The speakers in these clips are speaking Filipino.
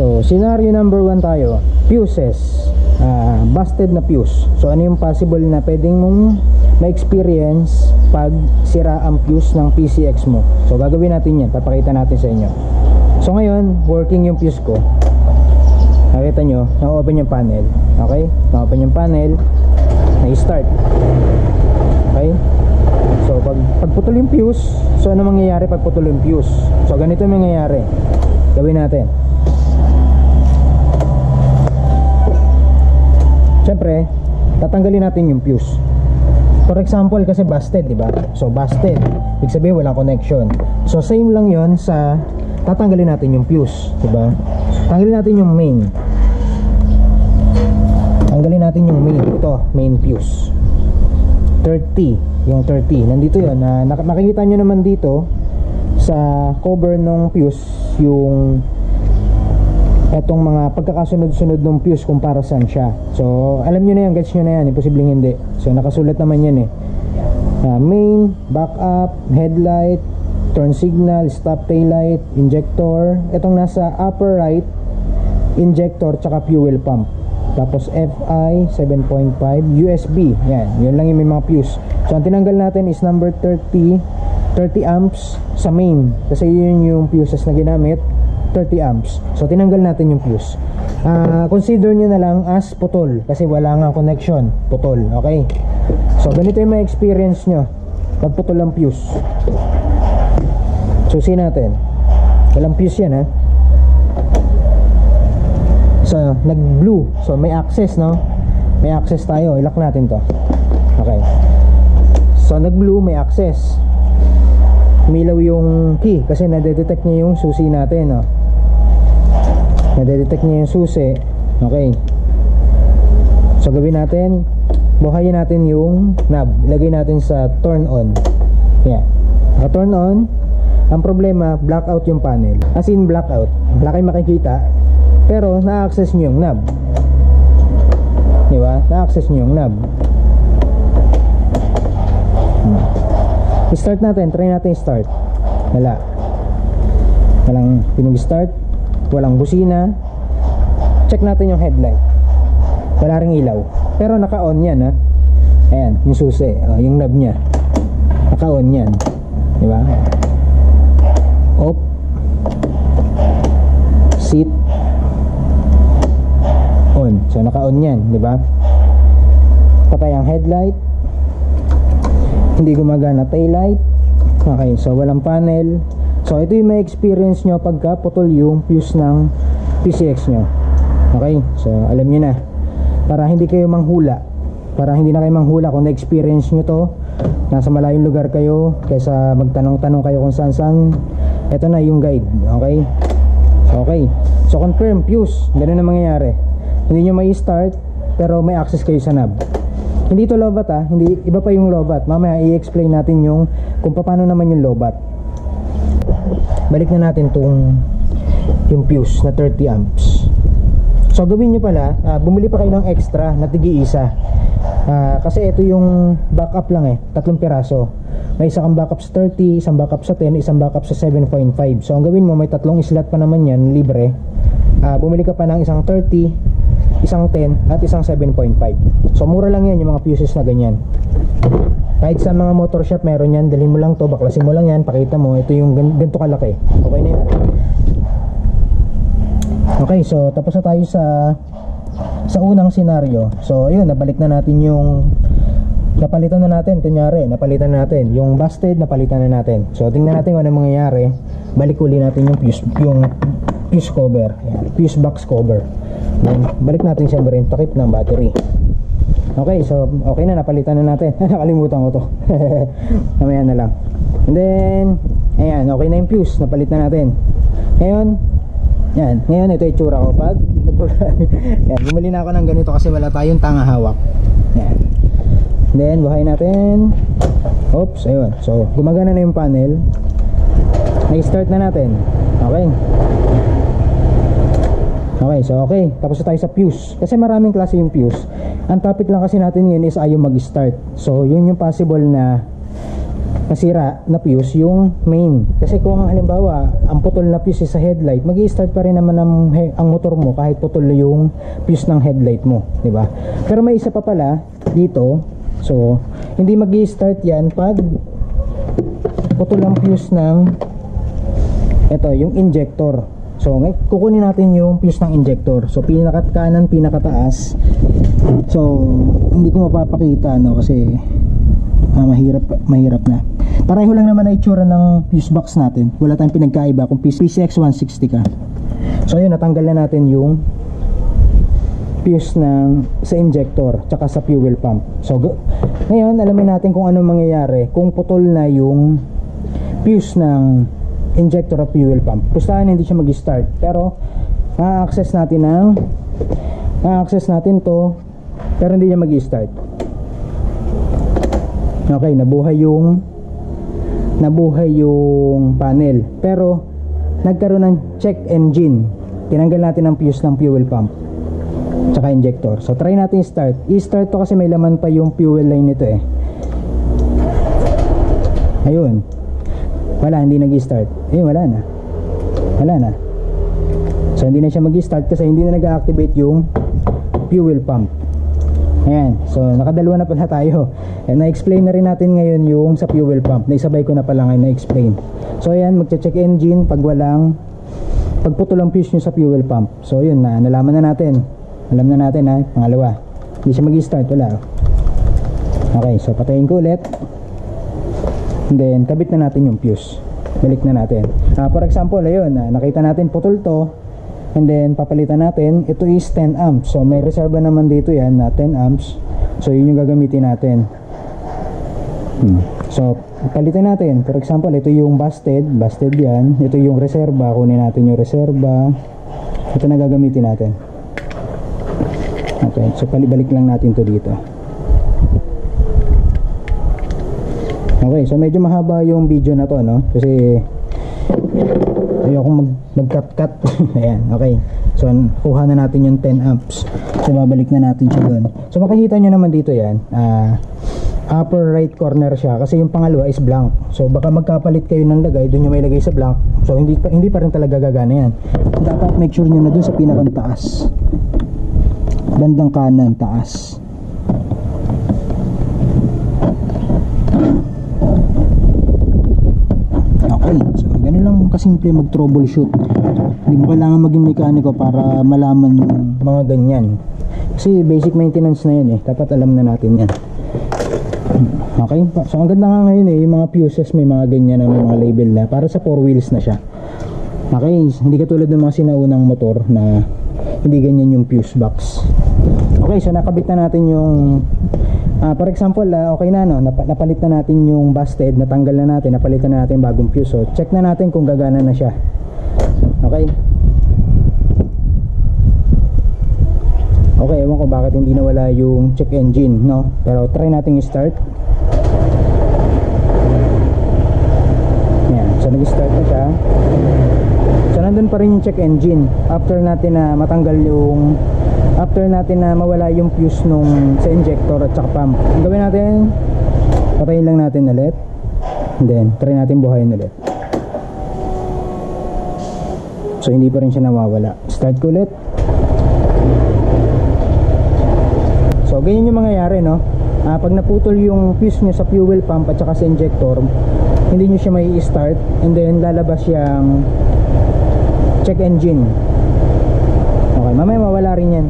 So scenario number 1 tayo, fuses, busted na fuse. So ano yung possible na pwedeng mong ma-experience pag sira ang fuse ng PCX mo? So gagawin natin yan, papakita natin sa inyo. So ngayon, working yung fuse ko. Nakita nyo, na-open yung panel. Okay, na-open yung panel, na-start. Okay, so pag putol yung fuse, so ano mangyayari pag putol yung fuse? So ganito yung mangyayari. Gawin natin. Siyempre, tatanggalin natin yung fuse. For example, kasi busted, di ba? So busted, ibig sabihin walang connection. So same lang yon sa tatanggalin natin yung fuse, di ba? Tanggalin natin yung main. Tanggalin natin yung main. Ito, main fuse. 30, yung 30. Nandito yun. Nakikita nyo naman dito sa cover ng fuse yung etong mga pagkakasunod-sunod ng fuse kung para saan siya. So alam nyo na yan, gets nyo na yan, imposibleng hindi. So nakasulat naman yan eh. Main, backup, headlight, turn signal, stop taillight, injector. Itong nasa upper right, injector tsaka fuel pump. Tapos FI 7.5, USB. Yan, yun lang yung may mga fuse. So ang tinanggal natin is number 30 amps sa main, kasi yun yung fuses na ginamit, 30 amps. So tinanggal natin yung fuse. Consider nyo na lang as putol, kasi wala nga connection, putol. Okay, so ganito yung may experience nyo pag putol ang fuse. Susi natin, walang fuse yan ha. So nag blue, so may access, no? May access tayo, ilock natin to. Okay, so nag blue, may access. Umilaw yung key kasi nadedetect niya yung susi natin, no? Nadedetect niya yung susi. Okay, so gawin natin, buhayin natin yung knob, ilagay natin sa turn on. Yeah, naka-turn on. Ang problema, blackout yung panel, as in blackout, wala kayong makikita, pero na-access nyo yung knob, diba? Na-access nyo yung knob. I-start natin, try natin i-start. Walang pinag-start, walang busina. Check natin yung headlight, wala ring ilaw, pero naka-on yan ha. Ayan, yung susi, yung knob nya naka-on yan, diba? Off, seat, on. So naka-on yan, di ba? Patay ang headlight, hindi gumagana taillight. Okay, so walang panel. So ito yung may experience nyo pagka putol yung fuse ng PCX nyo. Okay, so alam nyo na, para hindi kayo manghula, para hindi na kayo manghula kung na-experience nyo to, nasa malayong lugar kayo, kaysa magtanong-tanong kayo kung saan-saan. Ito na yung guide. Okay, okay, so confirm fuse, ganun na mangyayari. Hindi nyo may start pero may access kayo sa knob. Hindi ito lobat ha, hindi, iba pa yung lobat. Mamaya i-explain natin yung kung paano naman yung lobat. Balik na natin yung fuse na 30 amps. So gawin nyo pala, bumili pa kayo ng extra na tigi-isa, kasi ito yung backup lang eh, 3 piraso. May isa kang backup sa 30, isang backup sa 10, isang backup sa 7.5. So ang gawin mo, may 3 slot pa naman yan, libre. Bumili ka pa ng isang 30, isang 10 at isang 7.5. So mura lang yan yung mga fuses na ganyan. Kahit sa mga motor shop meron yan, dalhin mo lang to, baklasin mo lang yan, pakita mo, ito yung ganito kalaki. Okay na yun. Okay, so tapos na tayo sa unang senaryo. So ayun, nabalik na natin yung napalitan na natin, kunyari napalitan na natin yung busted, napalitan na natin. So tingnan natin kung ano mangyayari. Balik uli natin yung fuse cover. Ayan, fuse box cover. Then balik natin siyempre yung takip ng battery. Okay, so okay na, napalitan na natin. Nakalimutan ko to. Mamaya na lang. And then ayan, okay na yung fuse, napalitan na natin. Ngayon ito yung tsura ko pag yan, bumili na ako ng ganito kasi wala tayong tanga hawak. Yan. Then buhay natin. Oops, ayun. So gumagana na yung panel. Nag-start na natin. Okay. Okay, so okay. Tapos na tayo sa fuse. Kasi maraming klase yung fuse. Ang topic lang kasi natin ngayon is ayaw mag-start. So yun yung possible na nasira na fuse yung main. Kasi kung halimbawa ang putol na fuse sa headlight, magi-start pa rin naman ang motor mo kahit putol yung fuse ng headlight mo, di ba? Pero may isa pa pala dito. So hindi magi-start yan pag putol ang fuse ng ito, yung injector. So kukunin natin yung fuse ng injector. So pinaka-kanan, pinakataas. So hindi ko mapapakita kasi mahirap na. Pareho lang naman ang itsura ng fuse box natin. Wala tayong pinagkaiba kung PCX 160 ka. So ayun, natanggal na natin yung fuse sa injector tsaka sa fuel pump. So ngayon alamin natin kung ano mangyayari kung putol na yung fuse ng injector at fuel pump. Pustahan hindi siya mag-start, pero ma-access natin to, pero hindi niya mag-start. Okay, nabuhay yung panel, pero nagkaroon ng check engine. Tinanggal natin ang fuse ng fuel pump tsaka injector. So try natin i-start to kasi may laman pa yung fuel line nito ayun, wala, hindi nag-start. Wala na. So hindi na siya mag-start kasi hindi na nag-activate yung fuel pump. Ayan, so nakadalawa na pala tayo. Na-explain na rin natin ngayon yung sa fuel pump. Naisabay ko na pala ngayon na-explain. So ayan, magche-check engine pag putol ang fuse nyo sa fuel pump. So yun, nalaman na natin. Alam na natin pangalawa, hindi siya mag-start, wala. Okay, so patayin ko ulit. And then kabit na natin yung fuse. Balik na natin. For example, ayun, nakita natin putol to. And then papalitan natin. Ito is 10 amps. So may reserva naman dito yan na 10 amps. So yun yung gagamitin natin. So palitan natin. For example, ito yung busted yan. Ito yung reserva. Kunin natin yung reserva. Ito na gagamitin natin. Okay, so palibalik lang natin to dito. Okay, so medyo mahaba yung video na to, kasi ayokong mag-cut. Ayan, okay. So kuha na natin yung 10 amps. So babalik na natin siya doon. So makikita nyo naman dito yan, upper right corner siya kasi yung pangalawa is blank. So baka magkapalit kayo ng lagay, doon yung may lagay sa blank. So hindi pa rin talaga gagana yan. Dapat make sure nyo na doon sa pinakang taas, bandang kanan taas. Okay, so ganun lang kasimple mag-troubleshoot. Hindi mo kailangan maging mekaniko para malaman yung mga ganyan. Kasi basic maintenance na yan dapat alam na natin yan. Okay, so ang ganda nga ngayon yung mga fuses may mga ganyan na may mga label na para sa 4 wheels na siya. Okay, hindi katulad ng mga sinaunang motor na hindi ganyan yung fuse box. Okay, so nakabit na natin yung for example, okay na napalit na natin yung busted, natanggal na natin, napalitan na natin bagong fuse. So check na natin kung gagana na siya. Okay. Okay, ewan ko bakit hindi nawala yung check engine, pero try natin i-start. Ayan, so nag-start na siya. So nandun pa rin yung check engine after natin na mawala yung fuse sa injector at saka pump. Ang gawin natin, patayin lang natin ulit, and then try natin buhayin ulit. So hindi pa rin siya nawawala. Start ko ulit. So ganyan yung mangyayari, pag naputol yung fuse nyo sa fuel pump at saka sa injector, hindi nyo siya may start, and then lalabas yung check engine. Okay, mamaya mawala rin yan.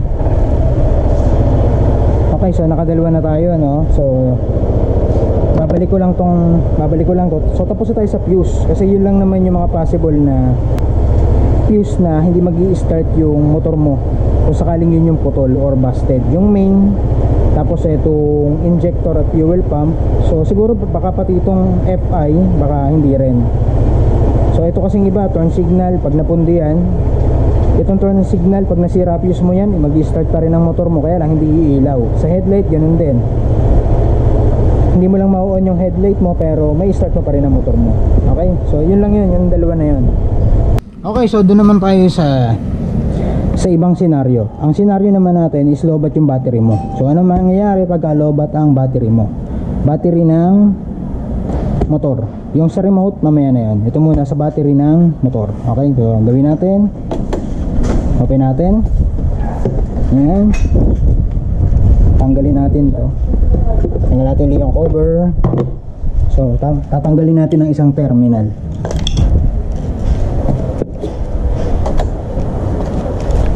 Okay, so nakadalawa na tayo, so babalik ko lang to. So tapos na tayo sa fuse kasi yun lang naman yung mga possible na fuse na hindi mag-i-start yung motor mo kung sakaling yun yung putol or busted. Yung main, tapos itong injector at fuel pump. So siguro baka pati itong FI baka hindi rin. So ito kasing iba, turn signal, pag napundi yan, itong turn signal, pag nasira fuse mo yan, mag-i-start pa rin ang motor mo, kaya lang hindi iilaw. Sa headlight ganun din, hindi mo lang ma-on yung headlight mo pero may start mo pa rin ang motor mo. Okay, so yun lang yun, yung dalawa na yun. Okay, so doon naman tayo sa ibang senaryo. Ang senaryo naman natin is lobat yung battery mo. So ano mangyayari pagka lobat ang battery mo? Battery ng motor. Yung sa remote mamaya na yan. Ito muna sa battery ng motor. Okay, so gawin natin, open natin, yan, tanggalin natin to, tanggal natin yung cover. So tatanggalin natin ang isang terminal.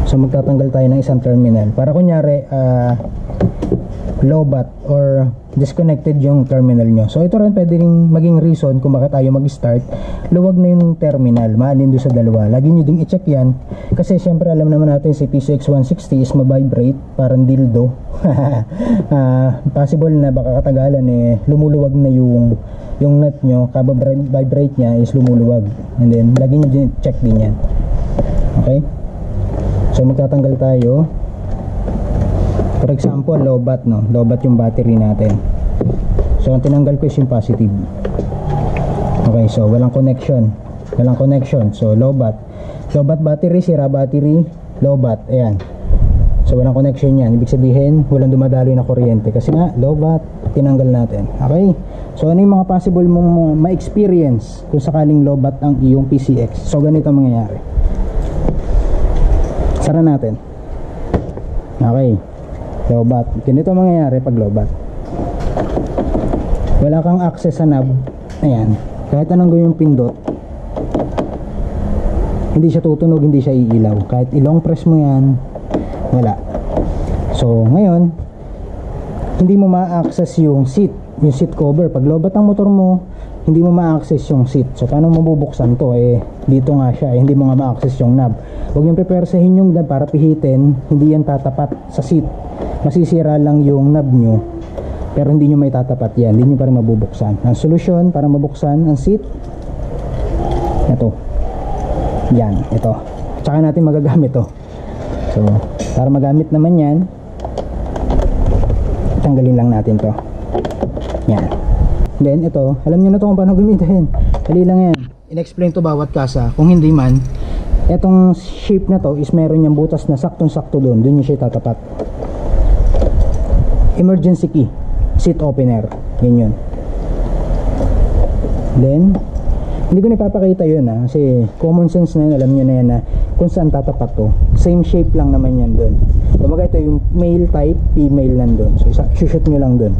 So magtatanggal tayo ng isang terminal para kunyari lowbat or disconnected yung terminal nyo. So ito rin pwede rin maging reason kung bakit tayo mag-start. Luwag na yung terminal, maalin doon sa dalawa. Lagi nyo ding i-check yan kasi syempre alam naman natin si PCX160 is ma-vibrate, parang dildo. Possible na baka katagalan lumuluwag na yung nut nyo, kaba-vibrate nya is lumuluwag, and then lagi nyo din check din yan. Okay, so magtatanggal tayo. For example, lowbat, no? Lowbat yung battery natin. So ang tinanggal ko is yung positive. Okay, so walang connection. Walang connection. So lowbat. Lowbat battery, sira battery, lowbat. Ayan. So walang connection yan. Ibig sabihin, walang dumadaloy na kuryente. Kasi nga, lowbat, tinanggal natin. Okay? So ano yung mga possible mong ma-experience kung sakaling lowbat ang iyong PCX? So ganito ang mangyayari. Sara natin. Okay. Lowbat. Ganito mangyayari pag lowbat. Wala kang access sa knob. Ayan. Kahit anong gawin yung pindot, hindi siya tutunog, hindi siya iilaw. Kahit ilong press mo yan, wala. So ngayon, hindi mo ma-access yung seat cover. Pag lowbat ang motor mo, hindi mo ma-access yung seat. So paano mabubuksan to? Dito nga siya. Hindi mo nga ma-access yung knob. Huwag yung prepersahin yung knob para pihitin. Hindi yan tatapat sa seat. Masisira lang yung knob nyo, pero hindi nyo may tatapat yan. Hindi nyo pa rin mabubuksan. Ang solusyon para mabuksan ang seat, ito. Yan, ito. Tsaka natin magagamit to. So para magamit naman yan, tanggalin lang natin to. Yan. Then ito, alam nyo na to kung paano gamitin. Dali lang yan. In-explain to bawat kasa. Kung hindi man, etong shape na to is meron yung butas na saktong-sakto doon. Doon yung siya tatapat. Emergency key, seat opener. Yan yun. Then hindi ko napapakita yun kasi common sense na yun. Alam nyo na yan na kung saan tatapat to. Same shape lang naman yan doon. Kumbaga ito yung male type, female nandun. So shoot nyo lang doon.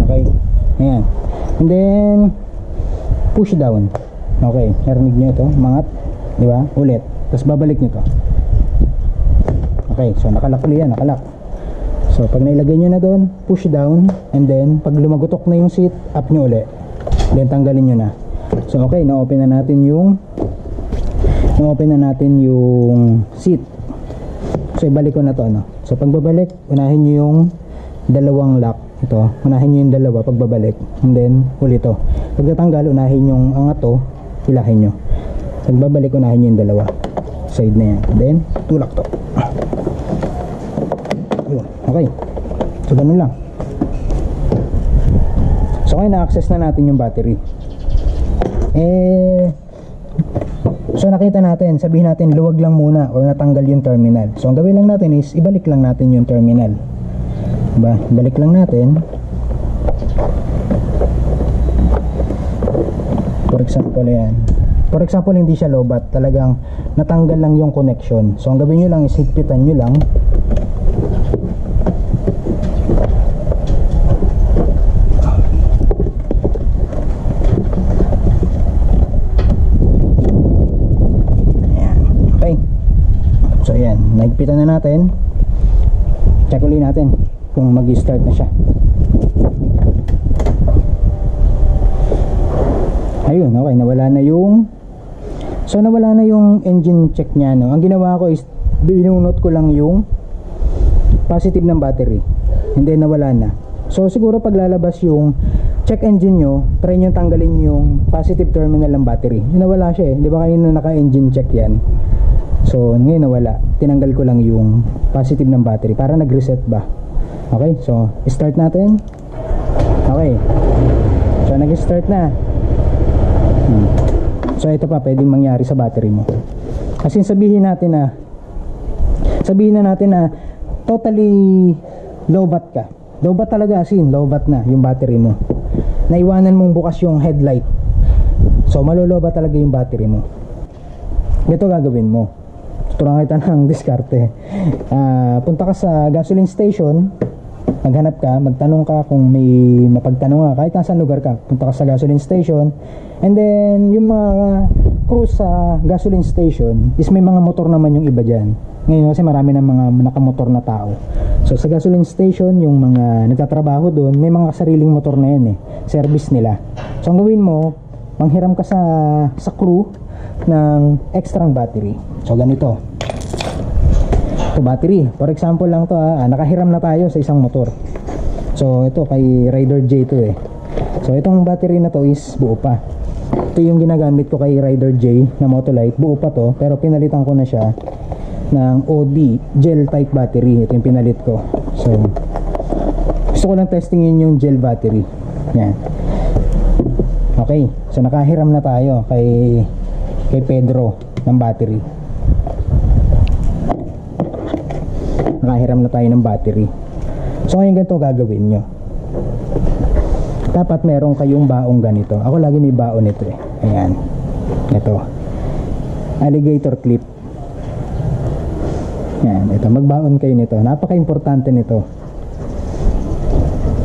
Okay, ayan. And then push down. Okay, narinig nyo ito, mangat, di ba? Ulit, tapos babalik nyo to. Okay, so nakalak ulit yan, nakalak. So pag nailagay nyo na doon, push down, and then pag lumagutok na yung seat, up nyo ulit, then tanggalin nyo na. So okay, na-open na natin yung seat. So ibalik ko na to, so pagbabalik, unahin nyo yung dalawang lock. Ito, unahin nyo yung dalawa pagbabalik, and then ulit to. Pagkatanggal, unahin yung angat to, hilahin nyo. Pagbabalik, unahin nyo yung dalawa side na yan, then tulak to. Okay, so ganun lang. So okay, na-access na natin yung battery. So nakita natin, sabihin natin luwag lang muna or natanggal yung terminal. So ang gawin lang natin is ibalik lang natin yung terminal. Diba? Balik lang natin. For example yan. For example, hindi siya lowbat, talagang natanggal lang yung connection. So ang gawin nyo lang is higpitan nyo lang. Nagpitan na natin. Check ulit natin kung mag-start na siya. Ayun, okay, nawala na yung engine check niya, no? Ang ginawa ko is binunot ko lang yung positive ng battery, and then nawala na. So siguro pag lalabas yung check engine nyo, try nyo tanggalin yung positive terminal ng battery. Nawala siya di ba kanina naka-engine check yan? So ngayon nawala, tinanggal ko lang yung positive ng battery para nag-reset ba. Okay, so start natin. Okay, so nag-start na. So ito pa pwedeng mangyari sa battery mo. Kasi sabihin na natin na totally lowbat ka. Lowbat talaga, as in lowbat na yung battery mo. naiwanan mong bukas yung headlight, so maloloba talaga yung battery mo. Ito gagawin mo, tuturuan kita ng diskarte. Punta ka sa gasoline station, maghanap ka, magtanong ka kung may mapagtanong ka, kahit nasaan lugar ka, punta ka sa gasoline station, and then yung mga crew sa gasoline station is may mga motor naman yung iba dyan. Ngayon kasi marami ng mga nakamotor na tao. So sa gasoline station, yung mga nagtatrabaho doon, may mga sariling motor na yan service nila. So ang gawin mo, manghiram ka sa crew ng extra battery. So ganito, ito battery, for example lang to, nakahiram na tayo sa isang motor. So ito kay Rider J to So itong battery na to is buo pa. Ito yung ginagamit ko kay Rider J na Motolite, buo pa to, pero pinalitan ko na siya ng OD gel type battery. Ito yung pinalit ko. So gusto ko lang testingin yung gel battery. Yan. Okay, so nakahiram na tayo kay Pedro ng battery. Nakahiram na tayo ng battery. So ngayon ganito gagawin nyo. Dapat meron kayong baong ganito. Ako lagi may baon nito Ayan. Ito. Alligator clip. Yan. Ito. Magbaon kayo nito. Napaka-importante nito.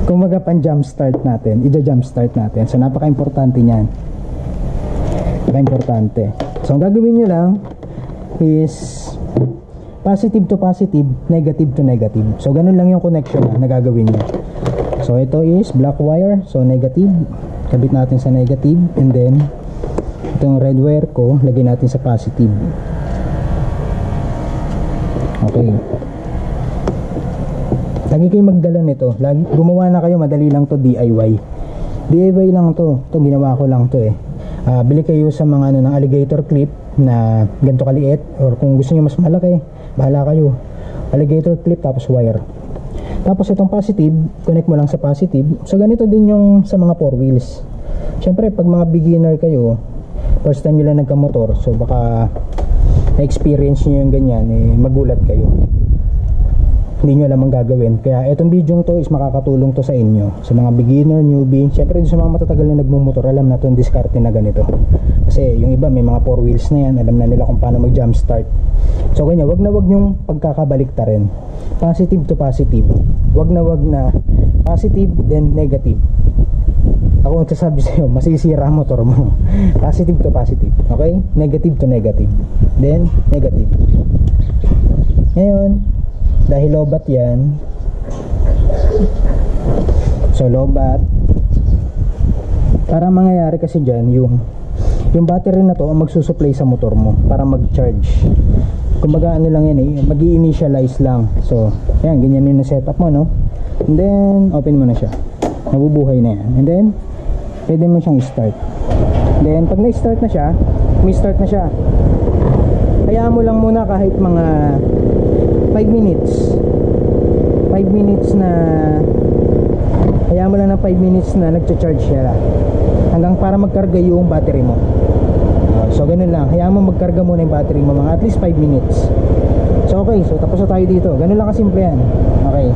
Kung maga pan jump start natin, i-jump start natin. So napaka-importante niyan. Napaka-importante. So ang gagawin nyo lang is positive to positive, negative to negative. So ganun lang yung connection na gagawin nyo. So ito is black wire, so negative, kabit natin sa negative, and then itong red wire ko lagay natin sa positive. Okay, lagi kayo magdala nito, lagi, gumawa na kayo, madali lang to, DIY lang to, ginawa ko lang to bili kayo sa mga ng alligator clip na ganito kaliit, or kung gusto niyo mas malaki, bahala kayo, alligator clip tapos wire. Tapos itong positive, connect mo lang sa positive. So ganito din yung sa mga 4 wheels. Syempre pag mga beginner kayo, first time nila nagka-motor, so baka na-experience nyo yung ganyan, magulat kayo, hindi nyo alam ang gagawin. Kaya itong video to is makakatulong to sa inyo, sa mga beginner, newbie. Syempre sa mga matatagal na nagmumotor, alam na itong diskarte na ganito. Kasi yung iba may mga 4 wheels na yan, alam na nila kung paano mag jump start. So ganyan, wag nyong pagkakabaliktarin, positive to positive. Wag na positive then negative. Ako ang sasabi sa'yo, masisira ang motor mo. Positive to positive, okay? Negative to negative, then negative. Ngayon, dahil lobat yan, so lobat, para mangyayari kasi dyan, yung battery na to ang magsusupply sa motor mo para mag-charge. Kumbaga ano lang yan mag-i-initialize lang. So ayan, ganyan yung setup mo, no? And then open mo na siya, nabubuhay na yan. And then pwede mo siyang start. Then pag na-start na siya, may start na siya, hayaan mo lang muna kahit mga 5 minutes. 5 minutes na, hayaan mo lang na 5 minutes na nagcha-charge siya hanggang para magkarga yung battery mo. So ganun lang, hayaan mo magkarga muna yung battery mo mga at least 5 minutes. So okay, so tapos na tayo dito. Ganun lang kasimple yan. Okay,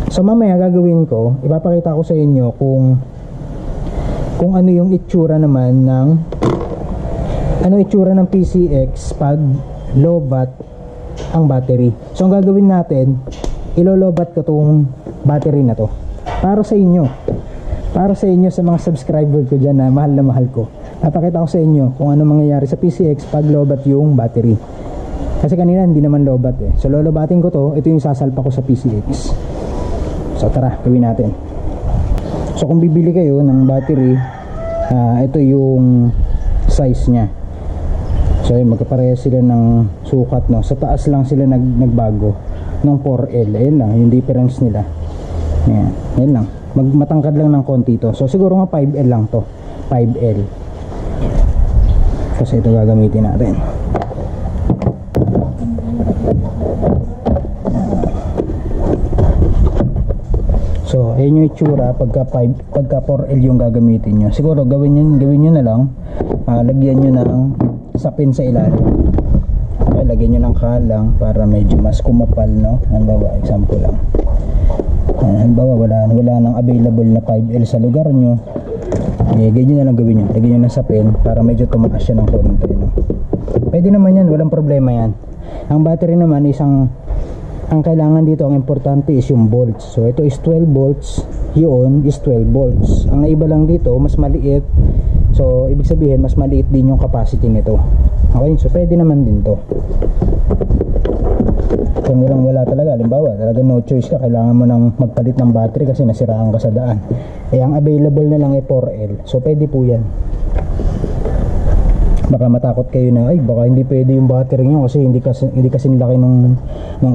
so mamaya gagawin ko, ipapakita ko sa inyo kung ano yung itsura naman ng itsura ng PCX pag lobat ang battery. So ang gagawin natin, ilolobat ko tong battery na to para sa inyo, sa mga subscriber ko dyan na mahal ko. Napakita ko sa inyo kung ano mangyayari sa PCX pag lobat yung battery. Kasi kanina hindi naman lobat So lolobatin ko to, ito yung sasalpa ko sa PCX. So tara, gawin natin. So kung bibili kayo ng battery, ito yung size nya. So magkaparehas sila ng sukat, no? Sa taas lang sila nagbago ng 4L. Ayun lang yung difference nila. Ayan, ayun lang. Matangkad lang ng konti to. So siguro nga 5L lang to, 5L. Kasi ito gagamitin natin. So ayun yung itsura pagka 4L yung gagamitin nyo. Siguro gawin nyo na lang, lagyan nyo ng sapin sa ilalim. Okay, lagyan nyo ng kalang para medyo mas kumapal, no? Ang baba, example lang. Halimbawa wala nang available na 5L sa lugar nyo, ganyan na lang gawin nyo, lagyan nyo na sa pen para medyo tumaas siya ng konti, no? Pwede naman yan, walang problema yan. Ang battery naman ang kailangan dito, ang importante is yung volts. So ito is 12 volts, yun is 12 volts. Ang naiba lang dito, mas maliit. So ibig sabihin, mas maliit din yung capacity nito. Okay, so pwede naman din to. Kung wala talaga, halimbawa talaga no choice ka, kailangan mo nang magpalit ng battery kasi nasiraan ka sa daan, ang available na lang ay 4L. So pwede po yan. Baka matakot kayo na baka hindi pwede yung battery nyo kasi hindi kasi laki nung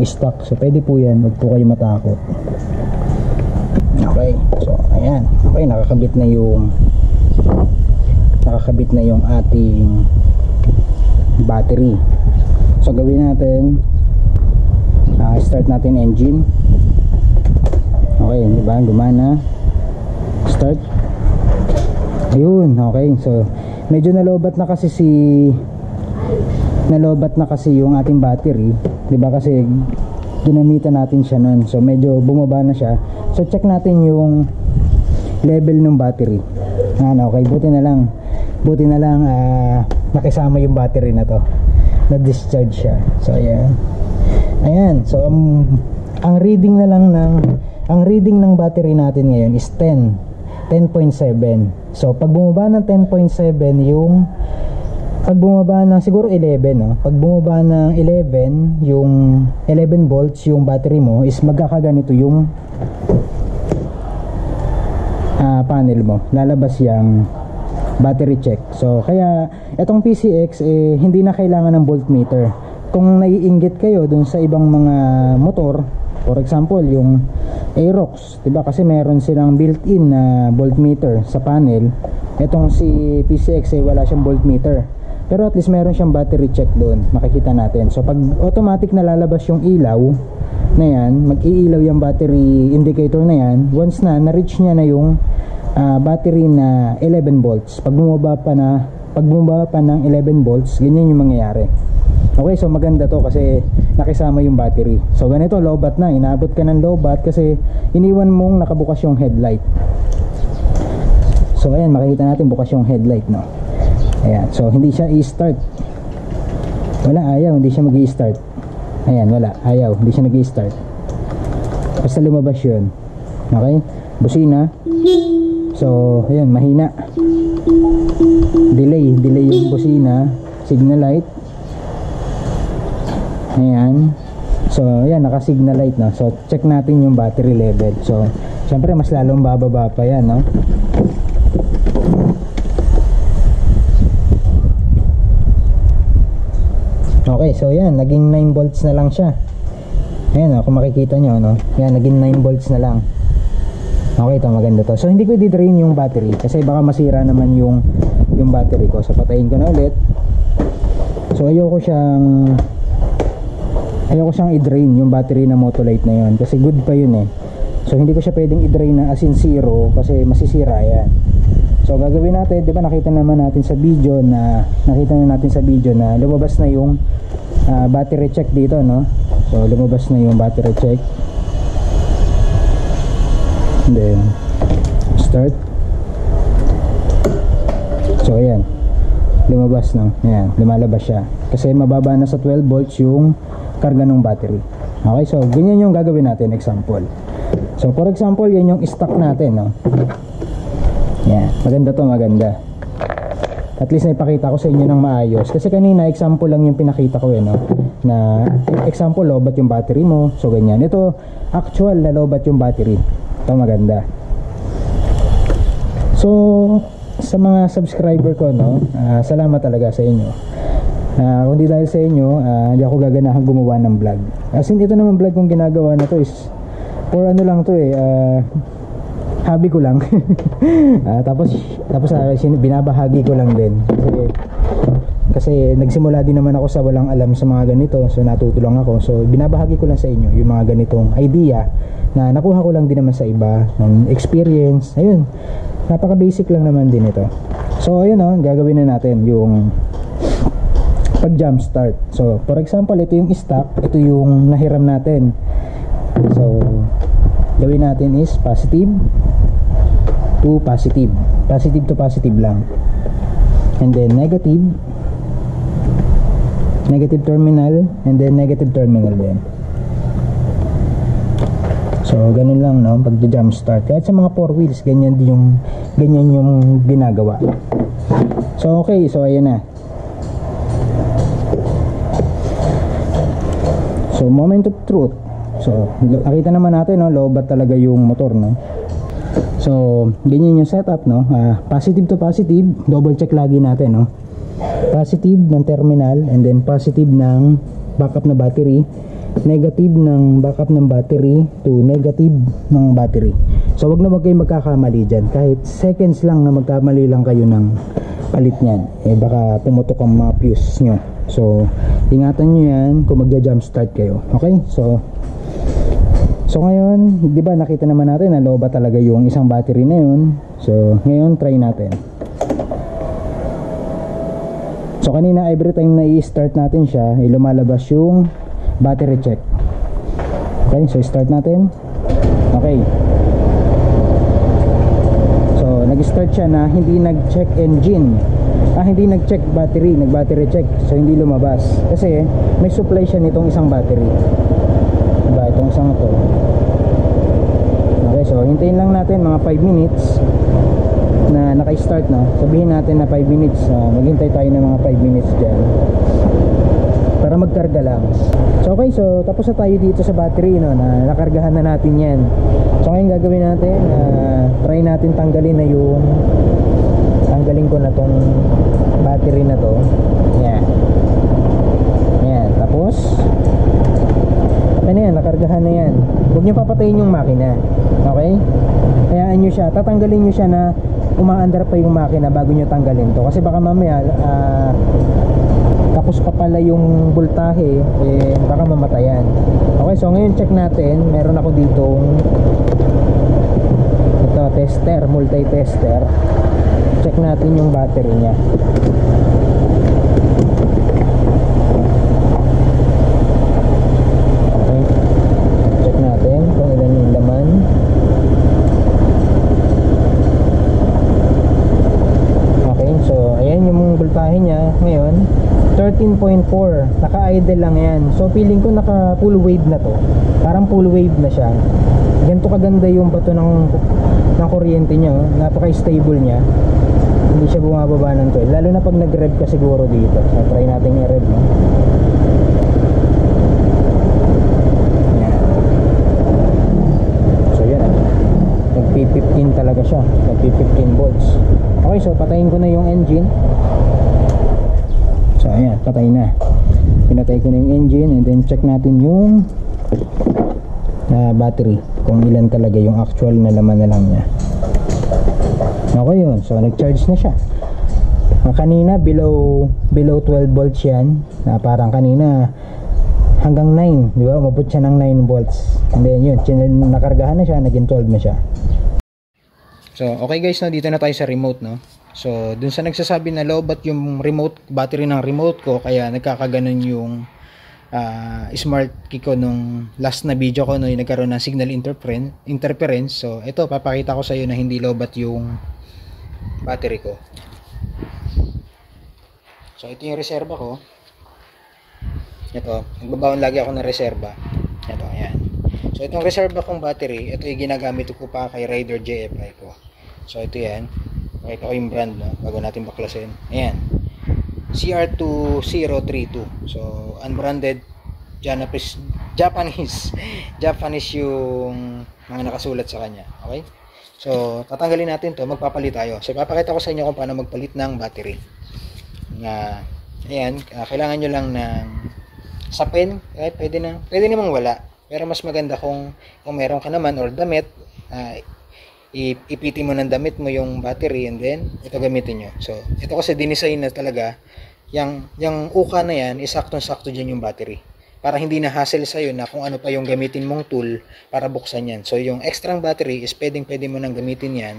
stock. So pwede po yan, wag po kayo matakot. Okay, so ayan, okay, nakakabit na yung ating battery. So gawin natin, start natin engine. Okay, diba, gumana, start. Ayun, okay. So medyo nalobat na kasi yung ating battery, 'di ba? Kasi ginamitan natin siya noon. So medyo bumaba na siya. So check natin yung level ng battery. Okay, buti na lang nakisama yung battery na to. Na-discharge siya. So ayan. So ang reading ng battery natin ngayon is 10.7. So pag bumaba ng 10.7 pag bumaba ng siguro 11, no? Pag bumaba ng 11 yung 11 volts yung battery mo, is magkakaganito yung panel mo. Lalabas yung battery check. So kaya itong PCX hindi na kailangan ng voltmeter. Kung naiinggit kayo dun sa ibang mga motor, for example yung Aerox, diba, kasi meron silang built-in na voltmeter sa panel. Itong si PCX wala siyang voltmeter, pero at least meron siyang battery check doon, makikita natin. So pag automatic na lalabas yung ilaw na yan, mag-iilaw yung battery indicator na yan once na-reach niya na yung battery na 11 volts. Pag bumaba pa ng 11 volts, ganyan yung mangyayari. Okay, so maganda to kasi nakisama yung battery. So ganito, lowbat na, inabot ka ng lowbat kasi iniwan mong nakabukas yung headlight. So ayan, makikita natin bukas yung headlight, no? Ayan, so hindi siya i-start. Hindi siya mag-i-start. Ayan, hindi siya nag-i-start. Basta lumabas yun. Okay, busina. So ayan, mahina. Delay yung busina. Signal light. Ayan. So ayan, naka-signal light na. So check natin yung battery level. So syempre mas lalong bababa pa yan, no? Okay, so yan, naging 9 volts na lang siya. Ayan, kung makikita nyo, no? Yan, naging 9 volts na lang. Okay, ito, maganda to. So hindi ko i-drain yung battery kasi baka masira naman yung battery ko. So patayin ko na ulit. So ayoko siyang i-drain yung battery na Motolite na yun kasi good pa yun. So hindi ko siya pwedeng i-drain na as in zero kasi masisira yan. So gagawin natin, di ba, nakita na natin sa video na lumabas na yung battery check dito, no? So lumabas na yung battery check. And then start. So ayan, lumabas na. Ayan, lumalabas siya kasi mababa na sa 12 volts yung karga ng battery. Okay, so ganyan yung gagawin natin, example. So for example, yan yung stock natin, no? Yan, maganda to, maganda. At least naipakita ko sa inyo ng maayos kasi kanina example lang yung pinakita ko, no? Na example, lobat yung battery mo. So ganyan. Ito actual na lobat yung battery. Ito maganda. So sa mga subscriber ko, no, salamat talaga sa inyo. Kundi dahil sa inyo, hindi ako gaganahan gumawa ng vlog. As in, ito naman vlog kong ginagawa na to is for ano lang to, hobby ko lang. Tapos binabahagi ko lang din kasi nagsimula din naman ako sa walang alam sa mga ganito. So natuto lang ako. So binabahagi ko lang sa inyo yung mga ganitong idea na nakuha ko lang din naman sa iba ng experience. Ayun, napaka basic lang naman din ito. So ayun, gagawin na natin yung pag jump start. So for example, ito yung stock, ito yung nahiram natin. So gawin natin is positive to positive, positive to positive lang, and then negative, negative terminal, and then negative terminal din. So ganun lang, no, pag jump start. Kahit sa mga 4 wheels ganyan yung ginagawa. So okay, so ayan na. So moment of truth. So nakita naman natin, no, low bat talaga yung motor, no. So ganyan yung setup, no. Positive to positive, double check lagi natin, no. Positive ng terminal, and then positive ng backup na battery, negative ng backup ng battery to negative ng battery. So wag na wag kayong magkakamali dyan. Kahit seconds lang na magkamali lang kayo ng palit nyan, baka pumutok ang mga fuse nyo. So ingatan nyo yan kung magja-jump start kayo. Okay, so ngayon, di ba nakita naman natin na low ba talaga yung isang battery na yun. So ngayon try natin. So kanina every time na i-start natin siya, lumalabas yung battery check. Okay, so start natin. Okay, so nag-start siya na hindi nag-check engine, hindi nag-check battery, nag-battery check. So hindi lumabas kasi may supply siya nitong isang battery, diba, itong isang ito. Okay, so hintayin lang natin mga 5 minutes na naka-start na. Sabihin natin na 5 minutes, maghintay tayo ng mga 5 minutes dyan para magkarga lang. So okay, so tapos na tayo dito sa battery, no, na nakargahan na natin yan. So ngayon gagawin natin, try natin tanggalin ko na tong battery na to. Yan. Yan, tapos okay na yan, nakargahan na yan. Huwag nyo papatayin yung makina. Okay, hayaan nyo siya, tatanggalin nyo siya na umaandar pa yung makina bago nyo tanggalin to, kasi baka mamaya tapos pa pala yung voltahe, baka mamatayan. Okay, so ngayon check natin. Meron ako ditong ito, tester, multi-tester. Check natin yung battery nya. Okay, check natin kung ilan yung laman. Okay, so ayan yung voltahe nya ngayon, 13.4, naka-idle lang yan. So feeling ko naka full wave na to. Parang full wave na siya. Ganito kaganda yung bato ng kuryente niya, oh. Napaka-stable niya. Hindi siya bumababa ng 12. Lalo na pag nag-rev ka siguro dito. So try natin i-rev, no? Yan. So yan, nag-P15 talaga siya. Nag-P15 volts. Okay, so patayin ko na yung engine. So ayan, patay na. Pinatay ko na yung engine, and then check natin yung battery, kung ilan talaga yung actual na laman na lang niya. Okay yun, so nag-charge na siya. Kanina below 12 volts yan, parang kanina hanggang 9, di ba? Umabot siya ng 9 volts. And then yun, nakargahan na siya, naging 12 na siya. So okay guys, no, dito na tayo sa remote, no. So dun sa nagsasabi na low bat yung remote battery ng remote ko, kaya nagkakaganon yung smart key ko nung last na video ko, no, yung nagkaroon ng signal interference. So ito, papakita ko sa iyo na hindi low bat yung battery ko. So ito yung reserba ko. Ito, nagbabaon lagi ako ng reserba. Ito, ayan. So itong reserba kong battery, ito yung ginagamit ko pa kay Raider JFI ko. So ito yan. Pakita ko yung brand, no, bago natin baklasin. Ayan, CR2032. So unbranded, Japanese yung mga nakasulat sa kanya. Okay, so tatanggalin natin to, magpapalit tayo. So papakita ko sa inyo kung paano magpalit ng battery. Ayan, kailangan nyo lang ng sapin. Pwede namang wala, pero mas maganda kung meron ka naman, or damit, ipiti mo ng damit mo yung battery, and then ito gamitin nyo. So ito kasi dinesign na talaga, yung uka na yan, isaktong-sakto dyan yung battery, para hindi na hassle sa'yo na kung ano pa yung gamitin mong tool para buksan yan. So yung extra battery is pwede mo nang gamitin yan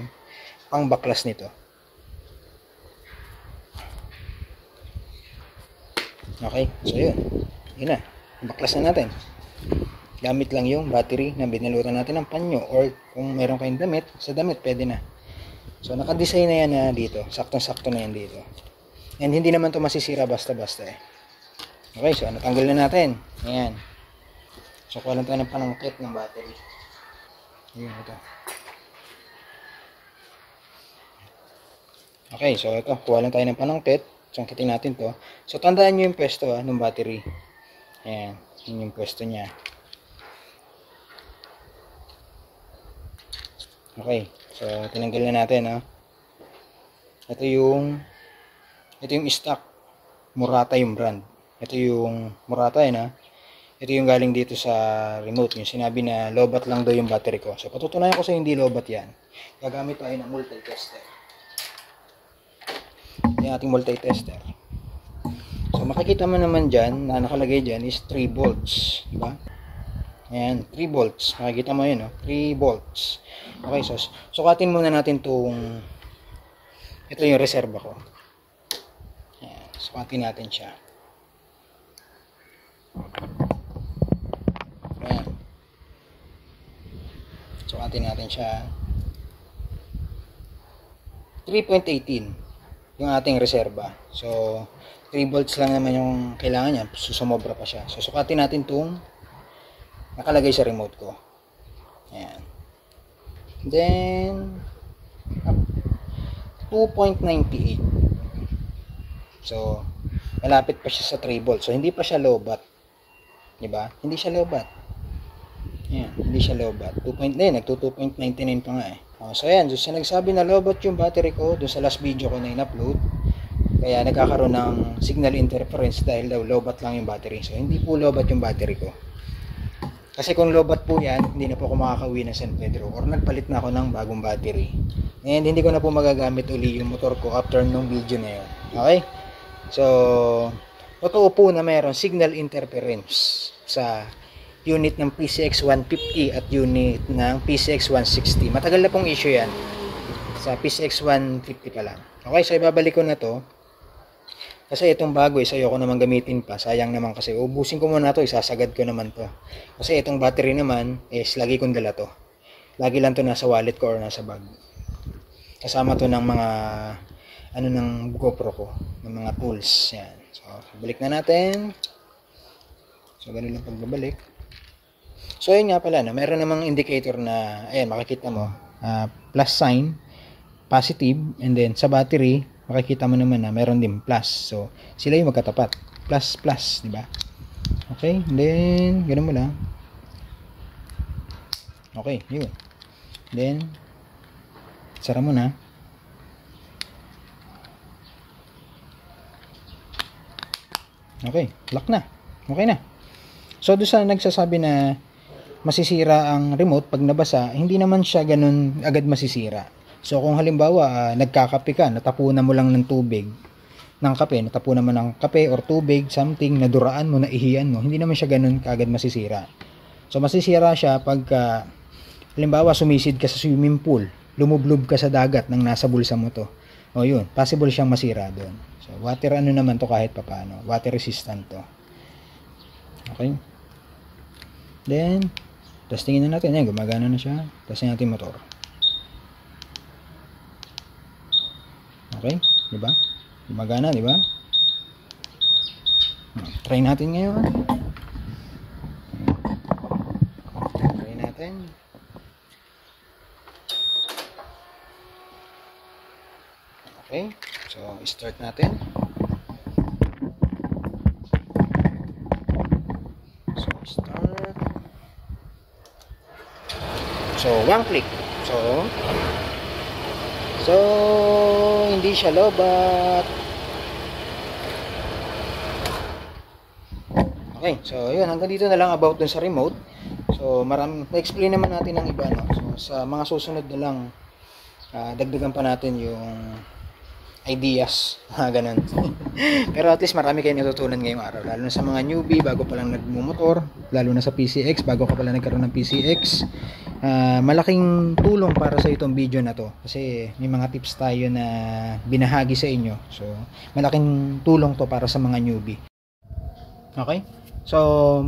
pang baklas nito. Okay, so yun na, baklas na natin. Gamit lang yung battery na binalutan natin ng panyo, or kung meron kayong damit, sa damit pwede na. So naka-design na yan na dito, saktong-sakto na yan dito. And hindi naman to masisira basta-basta eh. Okay, so natanggal na natin. Ayan. So kuha lang tayo ng panangkit ng battery. Ayan, ito. Okay, so ito, kuha lang tayo ng panangkit. Sangkitin natin to. So tandaan nyo yung pwesto ng battery. Ayan, yun yung pwesto niya. Okay, so tinanggal na natin. Ito yung stock. Murata yung brand. Ito yung Murata yun. Ito yung galing dito sa remote. Yung sinabi na lobat lang daw yung battery ko. So patutunayan ko sa hindi lobat yan. Gagamit tayo ng multi-tester. Yung ating multi-tester. So makikita mo naman dyan, na nakalagay dyan is 3 volts. Diba? Ayan, 3 volts. Makikita mo yun, 3 volts. Okay, so sukatin muna natin itong, ito yung reserva ko. Ayan, sukatin natin siya. Ayan. Sukatin natin siya. 3.18 yung ating reserva. So 3 volts lang naman yung kailangan niya. Sumobra pa siya. So sukatin natin itong nakalagay sa remote ko. Ayan. Then 2.98. So malapit pa siya sa 3 volts. So hindi pa siya lobat. Diba? Hindi siya lobat. Ayan, hindi siya lobat. 2.9, nagto 2.99 pa nga eh. So ayan, doon sa nagsabi na lobat yung battery ko, doon sa last video ko na in-upload, kaya nagkakaroon ng signal interference dahil daw lobat lang yung battery. So hindi po lobat yung battery ko. Kasi kung lobat po yan, hindi na po ako makakauwi ng San Pedro, or nagpalit na ako ng bagong battery. And hindi ko na po magagamit uli yung motor ko after nung video na yun. Okay? So totoo po na mayroon signal interference sa unit ng PCX 150 at unit ng PCX 160. Matagal na pong issue yan sa PCX 150 pa lang. Okay, so ibabalik ko na to kasi itong bago ayoko naman gamitin pa, sayang naman kasi ubusin ko muna to, isasagad ko naman to kasi itong battery naman is lagi kong dala to, lagi lang to nasa wallet ko or nasa bag, kasama to ng mga ng GoPro ko, ng mga tools. Yan. So balik na natin. So ganun lang pagbabalik. So yun nga pala, meron namang indicator na, ayan, makikita mo, plus sign, positive, and then sa battery, makikita mo naman na meron din plus. So, sila yung magkatapat. Plus, plus, di ba? Okay, and then, ganun mo lang. Okay, yun. Then, sara mo na. Okay, lock na. Okay na. So, doon sa nagsasabi na masisira ang remote pag nabasa, hindi naman siya ganun agad masisira. So kung halimbawa nagkakape ka, natapunan mo lang ng tubig ng kape, natapunan mo ng kape or tubig, something, naduraan mo, naihian mo, hindi naman siya ganun kaagad masisira. So masisira siya pag halimbawa sumisid ka sa swimming pool, lumublob ka sa dagat nang nasa bulsa mo to. O yun, possible siyang masira doon. So water naman to kahit papaano, water resistant to. Okay? Then testingin na natin. Ayan, gumagana na siya. Testingin natin motor. Okay? Diba? Gumagana, diba? Try natin ngayon. Try natin. Okay. So, start natin. So, start. So, one click. So, hindi siya lobat. Okay, so yun, hanggang dito na lang about dun sa remote. So, na-explain naman natin ng iba, no? So, sa mga susunod na lang, dagdagan pa natin yung ideas, ganun. Pero at least marami kayong natutunan ngayong araw, lalo na sa mga newbie bago pa lang nagmumotor, lalo na sa PCX bago ka pala nagkaroon ng PCX. Malaking tulong para sa itong video na to kasi may mga tips tayo na binahagi sa inyo. So malaking tulong to para sa mga newbie. Okay, So,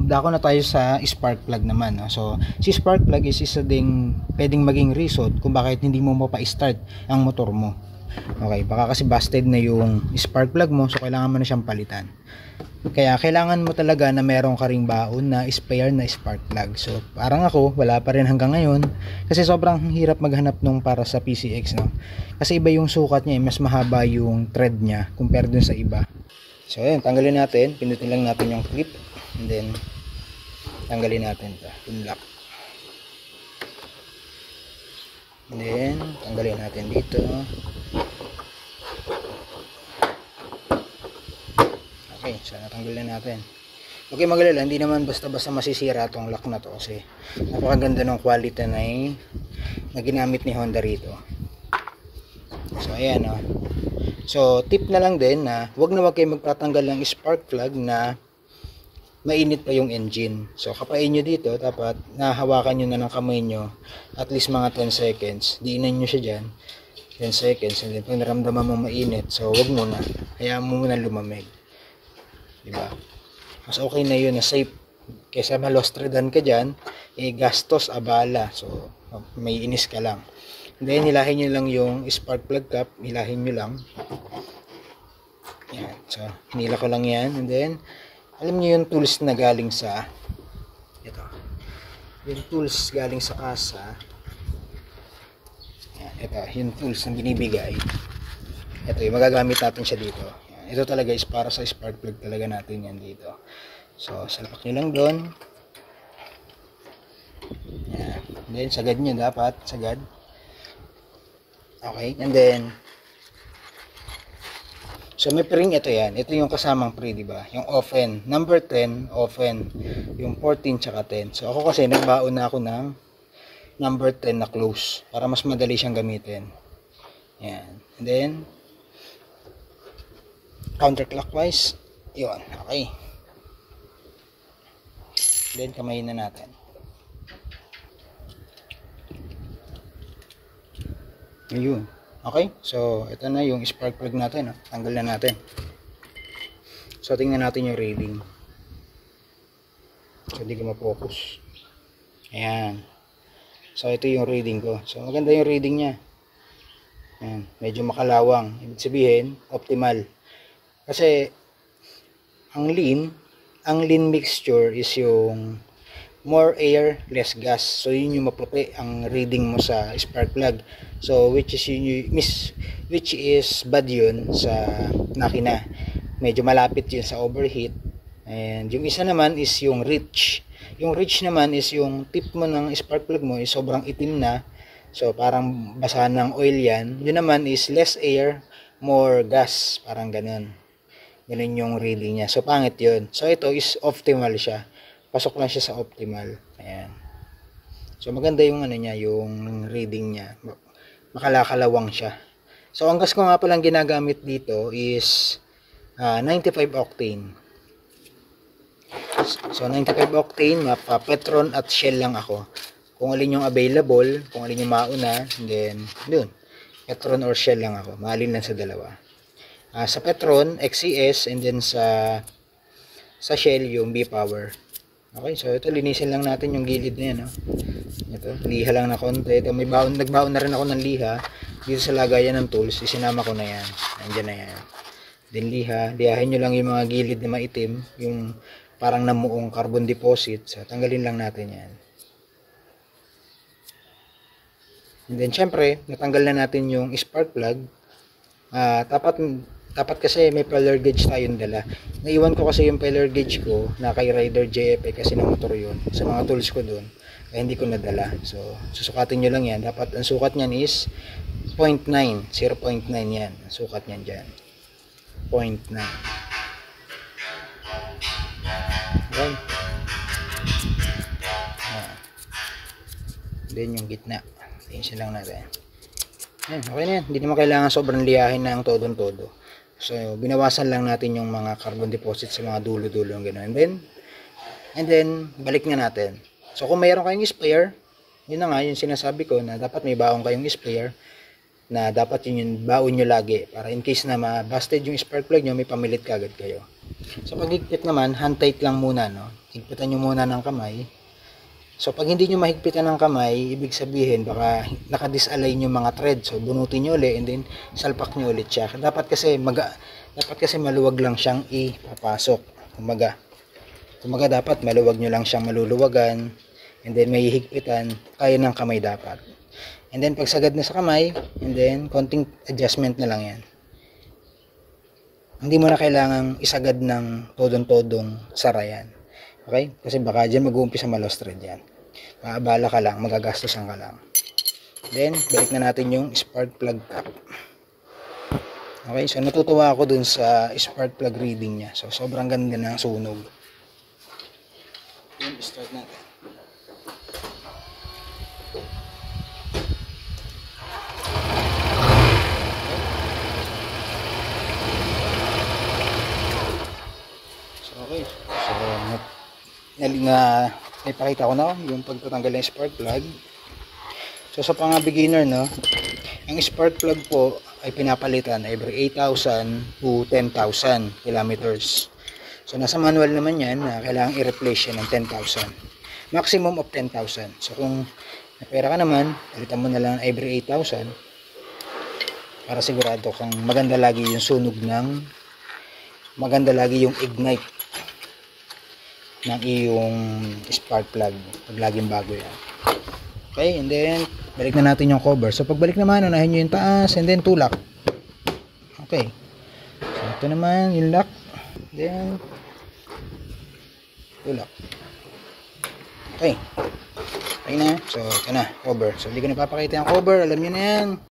dako na tayo sa spark plug naman. No? So, si spark plug is isa ding pwedeng maging reason kung bakit hindi mo mapa-start ang motor mo. Okay, baka kasi busted na yung spark plug mo, so kailangan mo na siyang palitan. Kaya kailangan mo talaga na meron ka ring baon na spare na spark plug. So, parang ako, wala pa rin hanggang ngayon kasi sobrang hirap maghanap nung para sa PCX, no. Kasi iba yung sukat niya, mas mahaba yung thread niya compared dun sa iba. So, ayun, tanggalin natin, pindutin lang natin yung clip and then tanggalin natin 'to, yung lock. And then tanggalin natin dito. Okay, so natanggalin natin. Okay, magalala, hindi naman basta-basta masisira tong lock na to kasi napakaganda ng quality na ginamit ni Honda rito. So ayan, oh. So tip na lang din na wag kayo magtatanggal ng spark plug na mainit pa yung engine. So kapain nyo dito, dapat nahawakan nyo na ng kamay nyo at least mga 10 seconds. Diinan nyo siya dyan 10 seconds, and then pag naramdaman mo mainit, so wag muna, hayaan mo muna lumamig, diba? Mas okay na yun, na safe kaysa malostredan ka dyan, gastos, abala. So may inis ka lang. And then hilahin nyo lang yung spark plug cap, hilahin nyo lang yan. So hinila ko lang yan, and then alam niyo yung tools na galing sa ito, yung tools galing sa kasa. Yan, ito yung tools na binibigay. Ito yung magagamit natin siya dito. Yan, ito talaga is para sa spark plug talaga natin yan dito. So salpak nyo lang doon. Yan, and then sagad nyo, dapat sagad. Okay, and then so may pre-ring ito yan. Ito yung kasamang pre, di ba? Yung off-end. Number 10, off-end. Yung 14 tsaka 10. So ako kasi nagbaon na ako ng number 10 na close para mas madali siyang gamitin. Yan. And then counterclockwise. Yun. Okay. Then kamayin na natin. Yun. Okay, so ito na yung spark plug natin. Tanggal na natin. So tingnan natin yung reading. So hindi ko ma-focus. Ayan. So ito yung reading ko. So maganda yung reading niya. Ayan. Medyo makalawang. Ibig sabihin, optimal. Kasi ang lean mixture is yung more air, less gas. So yun yung maputi ang reading mo sa spark plug. So which is bad yun sa makina. Medyo malapit yun sa overheat. And yung isa naman is yung reach. Yung reach naman is yung tip mo ng spark plug mo is sobrang itim na. So parang basa ng oil yan. Yun naman is less air, more gas. Parang ganun. Ganun yung reading niya. So pangit yun. So ito is optimal siya. Pasok lang siya sa optimal. Ayan. So maganda yung ano niya, yung reading niya. Makalakalawang siya. So ang gas ko nga palang ginagamit dito is 95 octane. So 95 octane, Petron at Shell lang ako. Kung alin yung available, kung alin yung mauna, then dun. Petron or Shell lang ako. Maalin lang sa dalawa. Sa Petron, XCS, and then sa Shell yung B-Power. Okay, so ito linisin lang natin yung gilid na yan, no? Ito, liha lang na konti. Ito, nagbaon na rin ako ng liha dito sa lagayan ng tools. Isinama ko na yan. Nandiyan na yan. Then lihahin nyo lang yung mga gilid na maitim, yung parang namuong carbon deposit. So tanggalin lang natin yan. And then syempre, natanggal na natin yung spark plug. Dapat kasi may failure gauge tayong dala. Naiwan ko kasi yung failure gauge ko na kay Rider JFA kasi ng motor yun. Sa mga tools ko doon. Kaya hindi ko nadala. So, susukatin nyo lang yan. Dapat ang sukat nyan is 0.9. 0.9 yan. Ang sukat nyan dyan. 0.9. Okay. Then yung gitna. Tingin lang natin. Ayan, okay na yan. Hindi naman kailangan sobrang liyahin ng todo-todo. So, binawasan lang natin yung mga carbon deposit sa mga dulo-dulo ng gano'n. And then, balik na natin. So, kung mayroon kayong spare, yun na nga, yung sinasabi ko na dapat may baon kayong spare na dapat yun yung baon nyo lagi para in case na ma-busted yung spark plug nyo, may pamilit kagad kayo. So pag higpit naman, hand tight lang muna, no? Higpitan nyo muna ng kamay. So pag hindi nyo mahigpitan ng kamay, ibig sabihin baka naka-disalign yung mga thread. So bunutin nyo ulit and then salpak nyo ulit siya. Dapat kasi maluwag lang siyang ipapasok. Kumaga dapat maluwag nyo lang siyang maluluwagan and then may higpitan, kaya ng kamay dapat. And then pag sagad na sa kamay, and then konting adjustment na lang yan. Hindi mo na kailangang isagad ng todong-todong sara yan. Okay? Kasi baka dyan mag-uumpisa ma-lost thread yan. Maabala ka lang, magagastosan ka lang. Then, balik na natin yung spark plug cap. Okay, so natutuwa ako dun sa spark plug reading niya. So, sobrang ganda ng sunog. Then, start natin. Okay, so naipakita ko na yung pagtatanggal ng spark plug. So sa mga beginner, no, ang spark plug po ay pinapalitan every 8,000 to 10,000 kilometers. So nasa manual naman yan na kailangan i-replace yan ng 10,000, maximum of 10,000. So kung may pera ka naman, palitan mo na lang every 8,000 para sigurado kang maganda lagi yung sunog maganda lagi yung ignite ng iyong spark plug pag laging bago yan. Okay, and then balik na natin yung cover. So pagbalik naman, unahin nyo yung taas and then tulak. Okay, so ito naman yung lock, then tulak. Okay na, so ito na, cover. So hindi ko na papakita yung cover, alam nyo na yan.